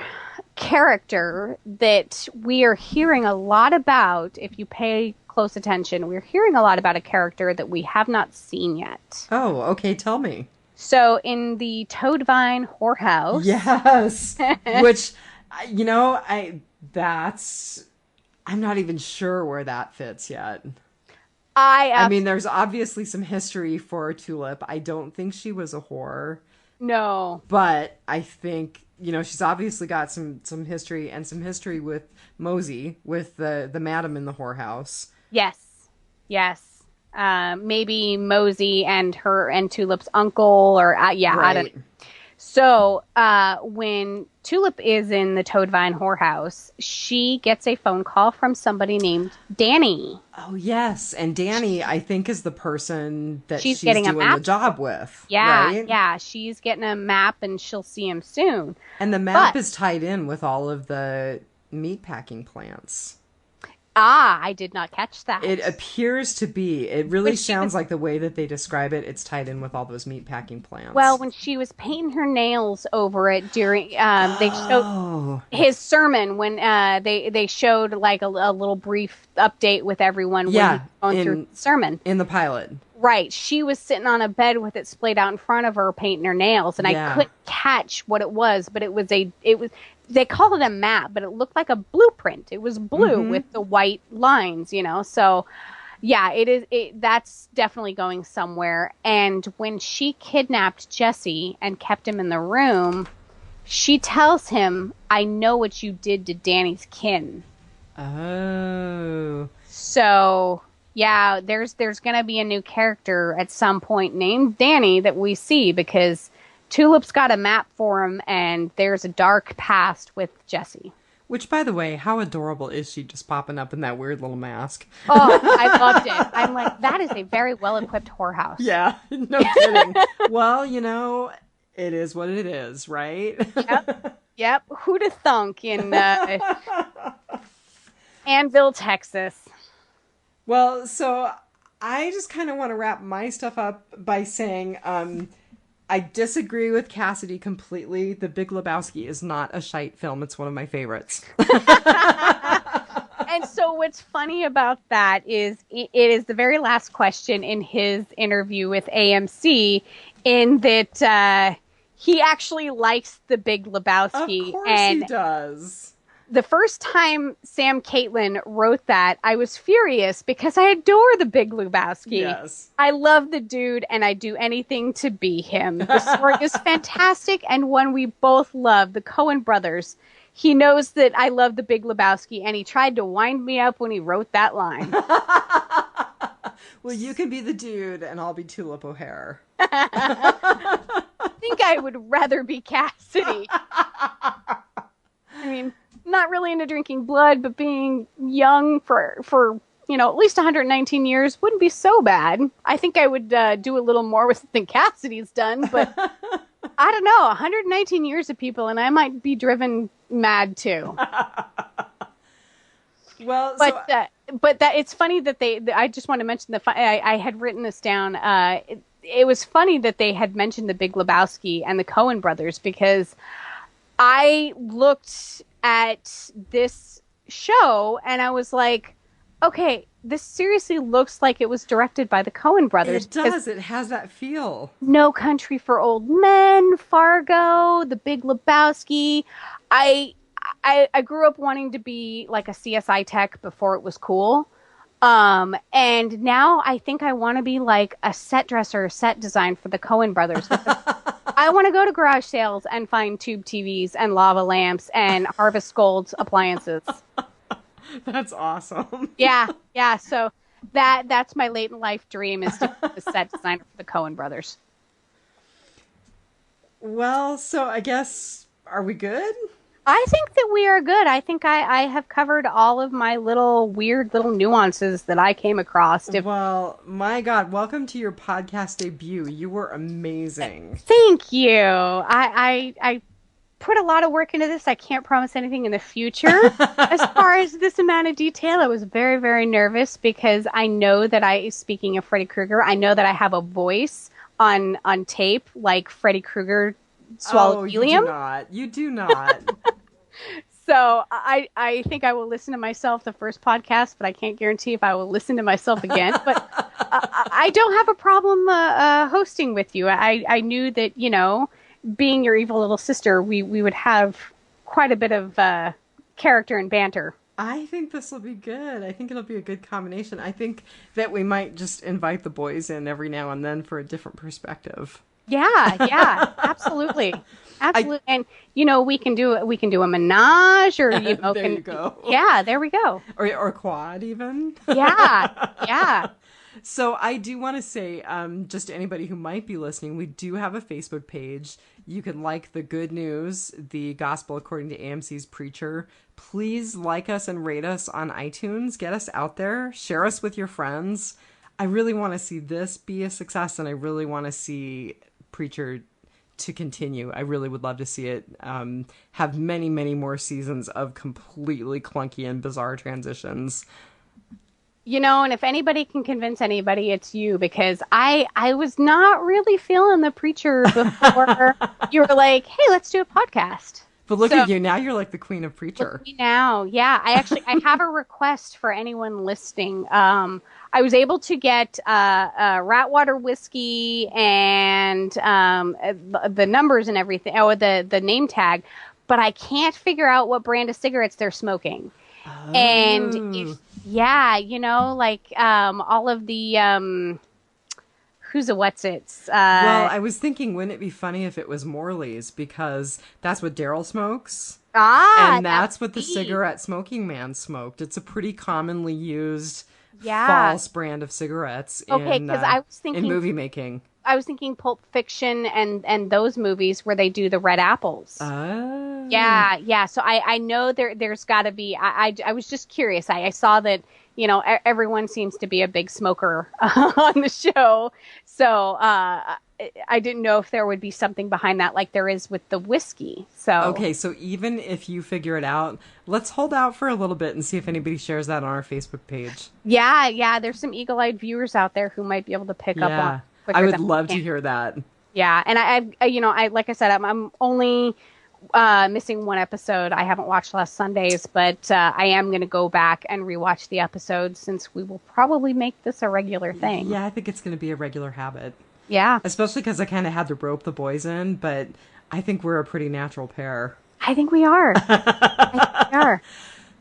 character that we are hearing a lot about. If you pay close attention, we're hearing a lot about a character that we have not seen yet. Oh, okay, tell me. So in the Toadvine whorehouse. Yes. Which, that's, I'm not even sure where that fits yet. I mean, there's obviously some history for Tulip. I don't think she was a whore. No. But I think, she's obviously got some history and some history with Mosey, with the madam in the whorehouse. Yes. Yes. Maybe Mosey and Tulip's uncle, or right. I don't know. So when Tulip is in the Toadvine whorehouse, she gets a phone call from somebody named Danny. Oh, yes. And Danny, I think, is the person that she's getting doing the job with. Yeah, right? Yeah. She's getting a map, and she'll see him soon. And the map is tied in with all of the meatpacking plants. I did not catch that. It appears to be. It really sounds like the way that they describe it, it's tied in with all those meatpacking plants. Well, when she was painting her nails over it during, they showed his sermon when they showed like a little brief update with everyone when he was going through the sermon. In the pilot. Right. She was sitting on a bed with it splayed out in front of her painting her nails, and I couldn't catch what it was, but it was they called it a map, but it looked like a blueprint. It was blue with the white lines, So, yeah, that's definitely going somewhere. And when she kidnapped Jesse and kept him in the room, she tells him, "I know what you did to Danny's kin." Oh. So, yeah, there's going to be a new character at some point named Danny that we see, because Tulip's got a map for him, and there's a dark past with Jesse. Which, by the way, how adorable is she just popping up in that weird little mask? Oh, I loved it. I'm like, that is a very well-equipped whorehouse. Yeah, no kidding. Well, it is what it is, right? Yep. Who'd have thunk in Annville, Texas. Well, so I just kind of want to wrap my stuff up by saying, I disagree with Cassidy completely. The Big Lebowski is not a shite film. It's one of my favorites. And so what's funny about that is it is the very last question in his interview with AMC, in that he actually likes The Big Lebowski. Of course he does. The first time Sam Caitlin wrote that, I was furious because I adore The Big Lebowski. Yes. I love the dude, and I'd do anything to be him. The story is fantastic, and one we both love, the Coen brothers. He knows that I love The Big Lebowski, and he tried to wind me up when he wrote that line. Well, you can be the dude, and I'll be Tulip O'Hare. I think I would rather be Cassidy. I mean, not really into drinking blood, but being young for at least 119 years wouldn't be so bad. I think I would do a little more with it than Cassidy's done, but I don't know, 119 years of people, and I might be driven mad too. Well, but that it's funny that I just want to mention I had written this down. It was funny that they had mentioned the Big Lebowski and the Coen brothers, because I looked at this show and I was like, okay, this seriously looks like it was directed by the Coen brothers. It does. It has that feel. No Country for Old Men, Fargo, The Big Lebowski. I grew up wanting to be like a CSI tech before it was cool. And now I think I want to be like a set dresser or set design for the Coen brothers. I want to go to garage sales and find tube TVs and lava lamps and Harvest Gold appliances. That's awesome. Yeah. So that's my late in life dream, is to be the set designer for the Coen brothers. Well, so I guess, are we good? I think that we are good. I think I have covered all of my weird little nuances that I came across. Well, my God, welcome to your podcast debut. You were amazing. Thank you. I put a lot of work into this. I can't promise anything in the future. As far as this amount of detail, I was very, very nervous because I know that speaking of Freddy Krueger, I know that I have a voice on tape like Freddy Krueger swallowed helium. You do not. So I think I will listen to myself the first podcast, but I can't guarantee if I will listen to myself again. But I don't have a problem hosting with you. I knew that, you know, being your evil little sister, we would have quite a bit of character and banter. I think this will be good. I think it'll be a good combination. I think that we might just invite the boys in every now and then for a different perspective. Yeah, absolutely. Absolutely. And you know, we can do a menage, or you know, there you go. Yeah, there we go. Or quad even. Yeah. So I do want to say, just to anybody who might be listening, we do have a Facebook page. You can like the good news, the gospel according to AMC's Preacher. Please like us and rate us on iTunes. Get us out there. Share us with your friends. I really want to see this be a success, and I really want to see Preacher to continue. I really would love to see it have many, many more seasons of completely clunky and bizarre transitions. You know, and if anybody can convince anybody, it's you, because I was not really feeling the Preacher before you were like, hey, let's do a podcast. But look at you. Now you're like the queen of Preacher. Look at me now. Yeah, I have a request for anyone listening. I was able to get Ratwater whiskey and the numbers and everything, or the name tag, but I can't figure out what brand of cigarettes they're smoking. Oh. And you know, like all of the who's a what's-its. Well, I was thinking, wouldn't it be funny if it was Morley's, because that's what Daryl smokes. And that's what the cigarette smoking man smoked. It's a pretty commonly used false brand of cigarettes I was thinking, in movie making. I was thinking Pulp Fiction and those movies where they do the red apples. Oh. Yeah. So I know there's got to be. I was just curious. I saw that, you know, everyone seems to be a big smoker on the show. So I didn't know if there would be something behind that, like there is with the whiskey. So okay, so even if you figure it out, let's hold out for a little bit and see if anybody shares that on our Facebook page. Yeah. There's some eagle-eyed viewers out there who might be able to pick up on. I would love to hear that. Yeah, and I like I said, I'm only missing one episode. I haven't watched last Sunday's, but I am going to go back and rewatch the episodes, since we will probably make this a regular thing. Yeah, I think it's going to be a regular habit. Yeah. Especially because I kind of had to rope the boys in, but I think we're a pretty natural pair. I think we are.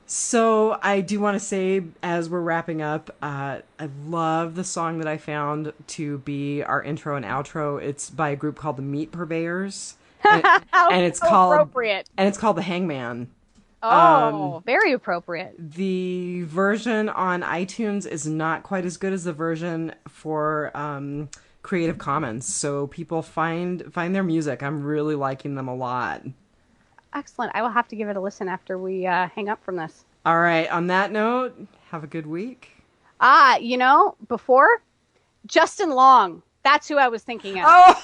So I do want to say, as we're wrapping up, I love the song that I found to be our intro and outro. It's by a group called the Meat Purveyors. And it's called appropriate. And it's called The Hangman. Oh, very appropriate. The version on iTunes is not quite as good as the version for Creative Commons. So people find their music. I'm really liking them a lot. Excellent. I will have to give it a listen after we hang up from this. All right. On that note, have a good week. You know, before, Justin Long. That's who I was thinking of. Oh!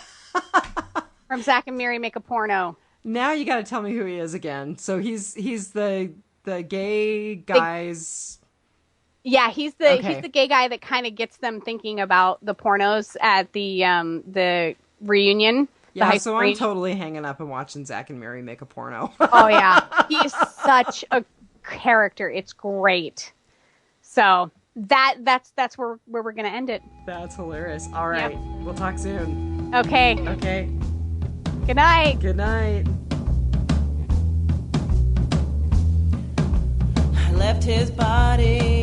From Zack and Miri Make a Porno. Now you got to tell me who he is again. So he's the gay guys. He's the gay guy that kind of gets them thinking about the pornos at the reunion. Yeah, so I'm totally hanging up and watching Zack and Miri Make a Porno. Oh yeah, he's such a character. It's great. So that's where we're gonna end it. That's hilarious. All right, We'll talk soon. Okay. Good night. Good night. I left his body